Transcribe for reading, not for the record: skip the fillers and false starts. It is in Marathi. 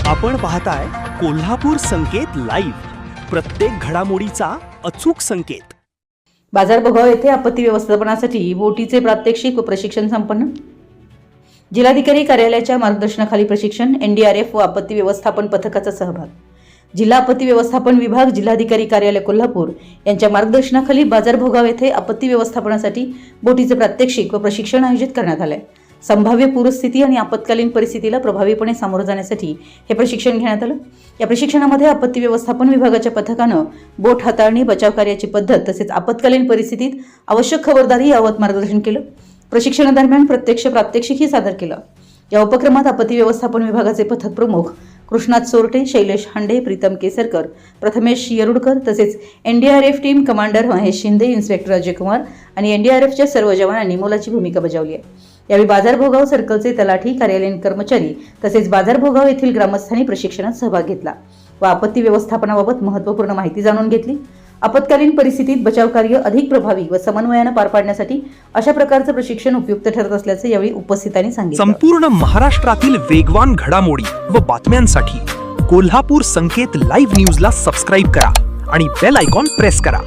आपण पाहताय कोल्हापूर संकेत लाईव्ह, प्रत्येक घडामोडीचा अचूक संकेत। बाजार भोगाव येथे आपत्ती व्यवस्थापनासाठी बोटीचे प्रात्यक्षिक व प्रशिक्षण संपन्न। जिल्हाधिकारी कार्यालयाच्या मार्गदर्शनाखाली प्रशिक्षण, एनडीआरएफ व आपत्ती व्यवस्थापन पथकाचा सहभाग। जिल्हा आपत्ती व्यवस्थापन विभाग, जिल्हाधिकारी कार्यालय कोल्हापूर यांच्या मार्गदर्शनाखाली बाजार भोगाव येथे आपत्ती व्यवस्थापनासाठी बोटीचे प्रात्यक्षिक व प्रशिक्षण आयोजित करण्यात आले। संभाव्य पूरस्थिती आणि आपत्कालीन परिस्थितीला प्रभावीपणे सामोरे जाण्यासाठी हे प्रशिक्षण घेण्यात आलं। या प्रशिक्षणामध्ये आपत्ती व्यवस्थापन विभागाच्या पथकानं बोट हाताळणी, बचाव कार्याची पद्धत तसेच आपत्कालीन परिस्थितीत आवश्यक खबरदारी याबाबत मार्गदर्शन केलं। प्रशिक्षणादरम्यान प्रत्यक्ष प्रात्यक्षिकही सादर केलं। या उपक्रमात आपत्ती व्यवस्थापन विभागाचे पथक प्रमुख कृष्णात सोरटे, शैलेश हांडे, प्रीतम केसरकर, प्रथमेश येरुडकर तसेच NDRF team commander Mahesh Shinde, inspector Ajay Kumar आणि एनडीआरएफच्या सर्व जवानांनी मोलाची भूमिका बजावली आहे। यावेळी बाजार भोगाव सर्कलचे तलाठी, कार्यालयीन कर्मचारी तसेच बाजार भोगाव येथील ग्रामस्थांनी प्रशिक्षणात सहभाग घेतला व आपत्ती व्यवस्थापनाबाबत महत्त्वपूर्ण माहिती जाणून घेतली। आपत्कालीन परिस्थितीत बचाव कार्य अधिक प्रभावी व समन्वयाने पार पाडण्यासाठी अशा प्रकारचे प्रशिक्षण उपयुक्त ठरत असल्याचे यावेळी उपस्थितांनी सांगितले। संपूर्ण महाराष्ट्रातील वेगवान घडामोडी व बातम्यांसाठी कोल्हापूर संकेत लाईव्ह न्यूजला सबस्क्राईब करा आणि बेल आयकॉन प्रेस करा।